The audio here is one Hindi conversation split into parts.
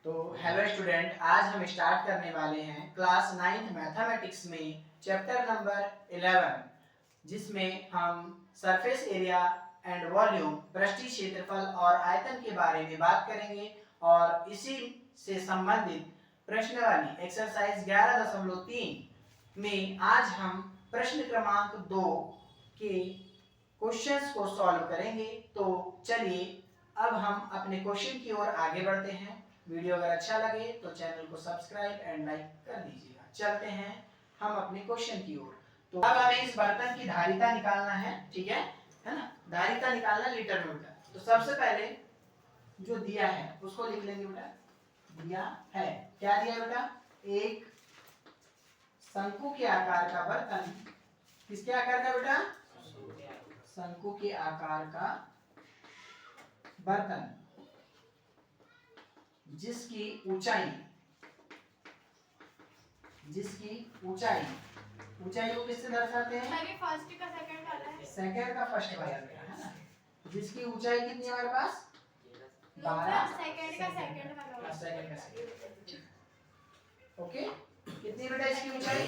तो हेलो स्टूडेंट, आज हम स्टार्ट करने वाले हैं क्लास 9th मैथमेटिक्स में चैप्टर नंबर 11, जिसमें हम सरफेस एरिया एंड वॉल्यूम, पृष्ठीय क्षेत्रफल और आयतन के बारे में बात करेंगे। और इसी से संबंधित प्रश्न वाली एक्सरसाइज 11.3 में आज हम प्रश्न क्रमांक 2 के क्वेश्चंस को सॉल्व करेंगे। तो चलिए अब हम अपने क्वेश्चन की ओर आगे बढ़ते हैं। वीडियो अगर अच्छा लगे तो चैनल को सब्सक्राइब एंड लाइक कर दीजिएगा। चलते हैं हम अपने क्वेश्चन की ओर। तो अब हमें इस बर्तन की धारिता निकालना है, ठीक है ना। धारिता निकालना लीटर में बेटा। तो सबसे पहले जो दिया है उसको लिख लेंगे बेटा। दिया है, क्या दिया बेटा? एक शंकु के आकार का बर्तन। किसके आकार का बेटा? शंकु के आकार का बर्तन जिसकी ऊंचाई को किससे दर्शाते हैं? फर्स्ट का सेकंड वाला है। सेकंड का फर्स्ट वाला है ना। जिसकी ऊंचाई कितनी है हमारे पास? 12। सेकंड का सेकंड वाला। सेकंड का सेकंड। ओके, कितनी बेटा इसकी ऊंचाई?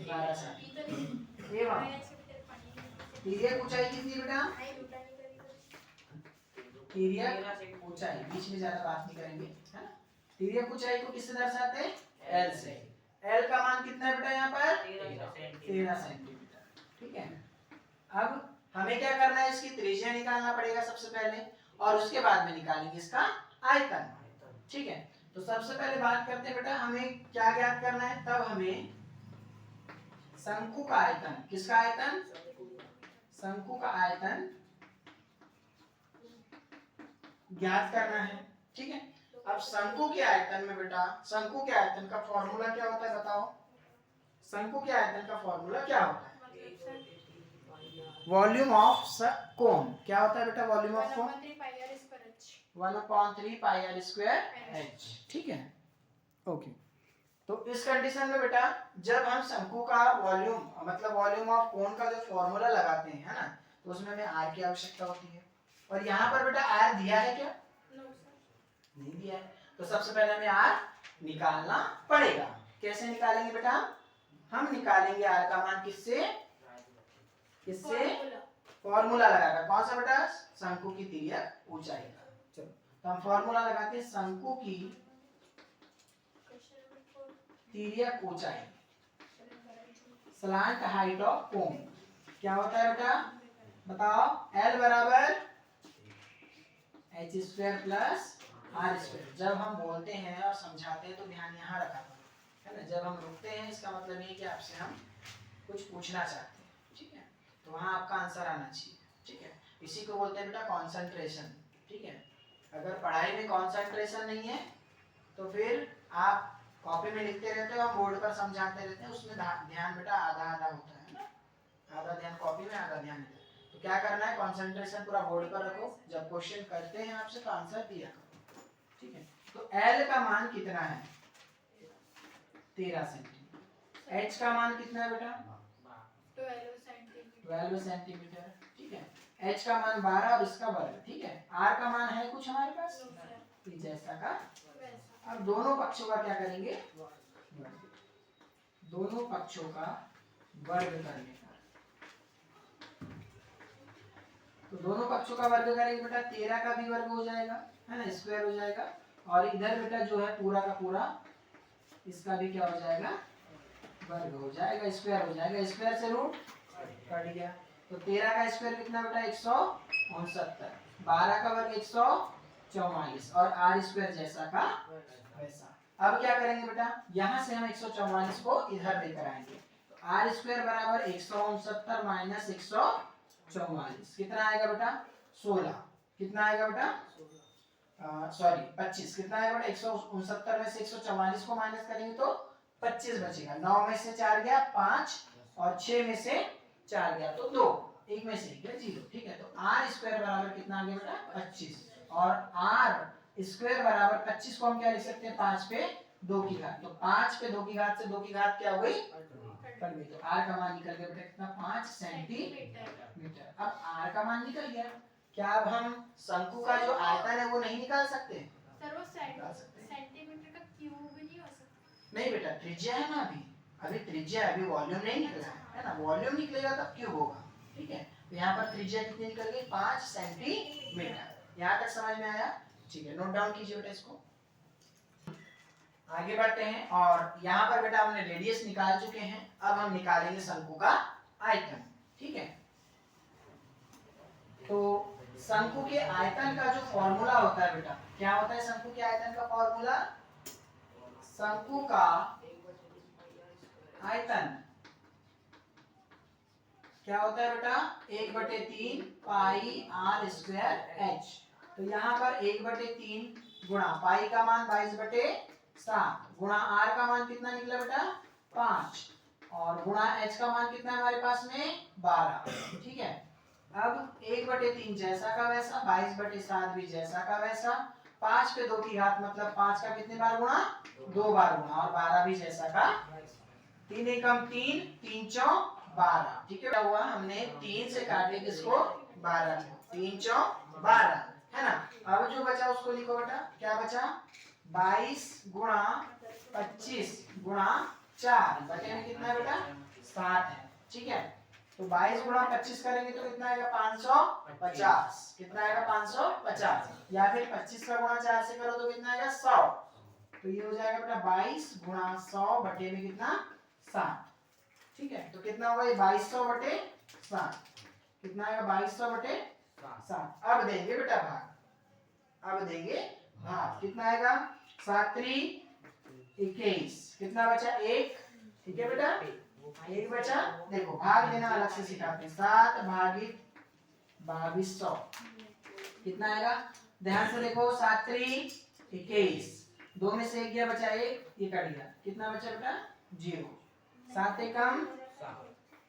12 सेंटीमीटर। एवं तिर्यक ऊंचाई कितनी बेटा? तिर्यक ऊंचाई, बीच में ज्यादा बात नहीं करेंगे, है ना। तिर्यक ऊंचाई को किससे दर्शाते हैं? एल से। एल का मान कितना है बेटा यहाँ पर? 13 सेंटीमीटर। ठीक है, अब हमें क्या करना है? इसकी त्रिज्या निकालना पड़ेगा सबसे पहले, और उसके बाद में निकालेंगे इसका आयतन। ठीक है, तो सबसे पहले बात करते हैं बेटा, हमें क्या ज्ञात करना है? तब हमें शंकु का आयतन, किसका आयतन? शंकु का आयतन ज्ञात करना है। ठीक है, अब शंकु के आयतन में बेटा, शंकु के आयतन का फॉर्मूला क्या होता है बताओ? शंकु के आयतन का फॉर्मूला क्या होता है? Volume of cone. क्या होता है बेटा volume of cone? 1/3 pi r square h. ठीक है, ओके। तो इस कंडीशन में बेटा, जब हम शंकु का वॉल्यूम मतलब वॉल्यूम ऑफ कोन का जो फॉर्मूला लगाते हैं, है ना, तो उसमें हमें आर की आवश्यकता होती है। और यहाँ पर बेटा आर दिया है क्या? नहीं दिया है। तो सबसे पहले हमें आर निकालना पड़ेगा। कैसे निकालेंगे बेटा? हम निकालेंगे आर का मान किससे? फॉर्मूला लगाकर। कौन सा बेटा? शंकु की तिर्यक ऊंचाई का। चलो, तो हम फॉर्मूला लगाते हैं। शंकु की तिर्यक ऊंचाई, स्लांट हाइट ऑफ कोन, क्या होता है बेटा? बताओ। L बराबर h square plus r square. जब हम बोलते हैं और समझाते हैं तो ध्यान यहाँ रखा करो, है ना। जब हम रुकते हैं इसका मतलब ये कि आपसे हम कुछ पूछना चाहते हैं, ठीक है, तो वहाँ आपका आंसर आना चाहिए। ठीक है, इसी को बोलते हैं बेटा कंसंट्रेशन। ठीक है, अगर पढ़ाई में कंसंट्रेशन नहीं है तो फिर आप कॉपी में लिखते रहते हो, हम बोर्ड पर समझाते रहते हैं, उसमें ध्यान बेटा आधा आधा होता है ना। आधा ध्यान कॉपी में, आधा ध्यान इधर। तो क्या करना है? कंसंट्रेशन पूरा बोर्ड पर रखो। जब क्वेश्चन करते हैं आपसे तो आंसर दिया करो। ठीक है, तो L का मान कितना है? 13 सेंटीमीटर। H का मान कितना है बेटा? 12 सेंटीमीटर। ठीक है, H का मान 12 और इसका वर्ग। ठीक है, R का मान है कुछ हमारे पास? जैसा का। अब दोनों पक्षों का क्या करेंगे? दोनों पक्षों का वर्ग करने का। तो दोनों पक्षों का वर्ग करेंगे बेटा, 13 का भी वर्ग हो जाएगा, है ना, स्क्वायर हो जाएगा। और इधर बेटा जो है पूरा का पूरा, इसका भी क्या हो जाएगा? वर्ग हो जाएगा, स्क्वायर हो जाएगा। स्क्वायर से रूट कट गया। तो 13 का स्क्वायर कितना बेटा? 169। 12 का वर्ग 144 और आर स्क्वायर जैसा का वैसा। अब क्या करेंगे बेटा? यहाँ से हम 144 को इधर लेकर आएंगे। तो आर स्क्वायर बराबर 169 माइनस 144 कितना आएगा बेटा? 16। कितना आएगा बेटा? सॉरी 25। कितना आएगा बेटा? 169 में से 144 को माइनस करेंगे तो 25 बचेगा। 9 में से 4 गया 5 और 6 में से 4 गया तो 2, एक में से गया 0। ठीक है, तो आर स्क्वायर बराबर कितना आ गया बेटा? 25। और आर स्क्वायर बराबर 25 को हम क्या लिख सकते हैं? 5 पे 2 की घात। तो 5 पे 2 की घात से 2 की घात क्या हो गई? कट गई। तो आर का मान निकल गया बेटा कितना? 5 सेंटीमीटर। अब आर का मान निकल गया। क्या अब हम शंकु का जो आयतन है वो नहीं निकाल सकते? सर वो सेंटीमीटर नहीं बेटा त्रिज्या है ना, अभी त्रिज्या, अभी वॉल्यूम नहीं निकला है ना, वॉल्यूम निकलेगा तब क्यूब होगा। ठीक है, तो यहाँ पर त्रिज्या कितनी निकल गई 5 सेंटीमीटर। यहाँ तक समझ में आया? ठीक है, नोट डाउन कीजिए बेटा इसको। आगे बढ़ते हैं, और यहाँ पर बेटा हमने रेडियस निकाल चुके हैं, अब हम निकालेंगे शंकु का आयतन। ठीक है, तो शंकु के आयतन का जो फॉर्मूला होता है बेटा, क्या होता है शंकु के आयतन का फॉर्मूला? शंकु का आयतन क्या होता है बेटा? 1/3 पाई आर स्क्वायर एच। तो यहाँ पर 1/3 गुणा पाई का मान 22/7 गुणा आर का मान कितना निकला बेटा? 5, और गुणा एच का मान कितना है हमारे पास में? 12। ठीक है, अब 1/3 जैसा का वैसा, 22/7 भी जैसा का वैसा, 5 पे 2 की घात मतलब 5 का कितने बार गुणा? 2 बार गुणा, और 12 भी जैसा का। 3 एकम 3, 3 चौक 12। ठीक है, क्या हुआ? हमने 3 से काटे किसको? 12 को, 3 चौक 12 है ना। अब जो बचा उसको लिखो बेटा, क्या बचा? 22 गुणा 25 गुणा 4 बटे में कितना है बेटा? 7 है। ठीक है, तो 22 गुणा 25 करेंगे तो कितना आएगा? 550। कितना आएगा? 550। या फिर 25 का गुणा 4 से करो तो कितना आएगा? 100। तो ये हो जाएगा बेटा 22 गुणा 100 बटे में कितना? 7। ठीक है, तो कितना होगा ये? 2200/7। कितना आएगा? 2200/7। अब देंगे बेटा भाग, अब देंगे भाग। कितना आएगा? 7 3 21। कितना बचा? 1। ठीक है बेटा, 1 बचा। देखो भाग देना अलग से सिखाते हैं। 7 भागित 2200 कितना आएगा? ध्यान से देखो, 7 3 21, 2 में से 1 गया, बचा 1, ये कट गया। कितना बचा बेटा? 0। 7 एकम,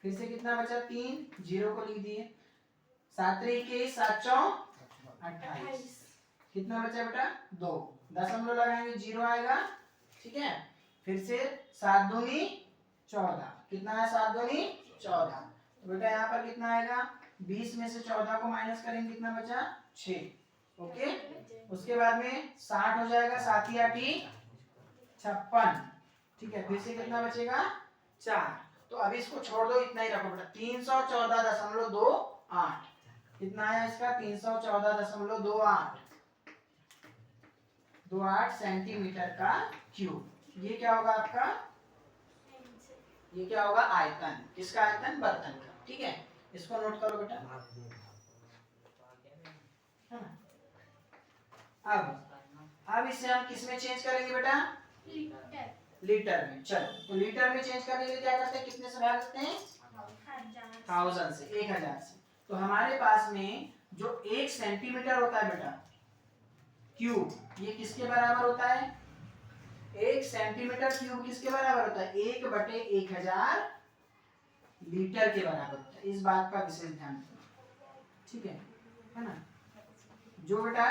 फिर से कितना बचा? 3, 0 को लिख दिए। 7 3 21, 7 चौक 28। कितना बचा बेटा? 2। दशमलव लगाएंगे 0 आएगा। ठीक है, फिर से 7 दूनी 14। कितना है? 7 दूनी 14। तो बेटा यहाँ पर कितना आएगा? 20 में से 14 को माइनस करेंगे, कितना बचा? 6। ओके, उसके बाद में 60 हो जाएगा, 7 ही 8 56। ठीक है, फिर से कितना बचेगा? 4। तो अभी इसको छोड़ दो, इतना ही रखो बेटा। 314.28 कितना आया इसका? 314.28 सेंटीमीटर का क्यूब। ये क्या होगा आपका? ये क्या होगा? आयतन। किसका आयतन? बर्तन का। ठीक है, इसको नोट करो बेटा। अब इसे हम किस में चेंज करेंगे बेटा? लीटर में। चलो, तो लीटर में चेंज करने के लिए क्या करते हैं? कितने से भाग करते हैं? 1000 से, 1000 से। तो हमारे पास में जो 1 सेंटीमीटर होता है बेटा क्यूब, ये किसके बराबर होता है? 1 सेंटीमीटर क्यूब किसके बराबर होता है? 1/1000 लीटर के बराबर होता है। इस बात का विशेष ध्यान रखना। ठीक है ना। जो बेटा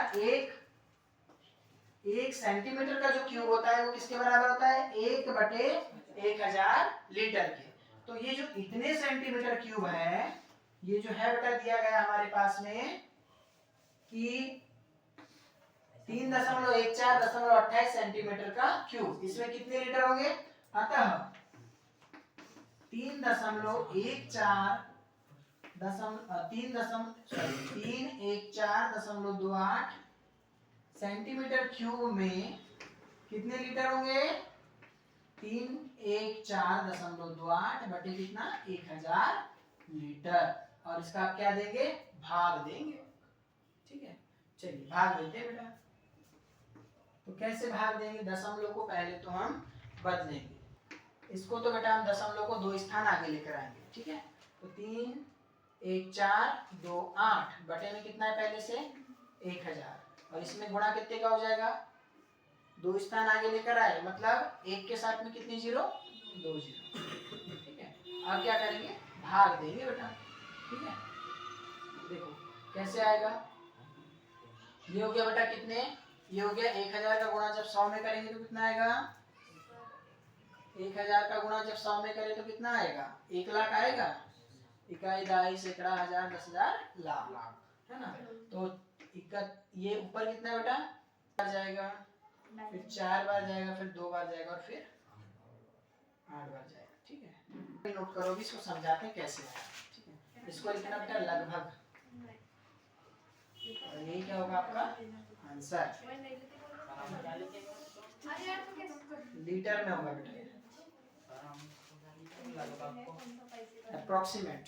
1 सेंटीमीटर का जो क्यूब होता है वो किसके बराबर होता है? 1/1000 लीटर के। तो ये जो इतने सेंटीमीटर क्यूब है, ये जो है बेटा दिया गया हमारे पास में कि 3.14.28 सेंटीमीटर का क्यूब, इसमें कितने लीटर होंगे? अतः 314.28 सेंटीमीटर क्यूब में कितने लीटर होंगे? 314.28 बटे कितना? 1000 लीटर। और इसका आप क्या देंगे? भाग देंगे। ठीक है, चलिए भाग देते हैं बेटा। तो कैसे भाग देंगे? दशमलव को पहले तो हम बदलेंगे। इसको तो बेटा हम दशमलव को 2 स्थान आगे लेकर आएंगे। ठीक है, तो 31428 बटे में कितना है? पहले से 1000, और इसमें गुणा कितने का हो जाएगा? 2 स्थान आगे लेकर आए, मतलब 1 के साथ में कितनी 0? 2 0। ठीक है, अब क्या करेंगे? भाग देंगे बेटा। ठीक है, देखो कैसे आएगा। ये हो गया बेटा कितने? ये हो गया 1000 का गुणा जब 100 में करेंगे तो कितना आएगा? 1000 का गुणा जब 100 में करें तो कितना आएगा? 1 लाख आएगा। इकाई, दहाई, सैकड़ा, हजार, 10,000, लाख, है ना। तो ये ऊपर कितना बेटा? जाएगा, फिर 4 बार जाएगा, फिर 2 बार जाएगा, और फिर 8 बार जाएगा, ठीक है। नोट करो भी, इसको समझाते हैं कैसे आया, ठीक है। इसको लिखना बेटा लगभग, और यही क्या होगा आपका आंसर। अरे यार तू कैसे लीटर में होगा बेटा, अप्रोक्सीमेट।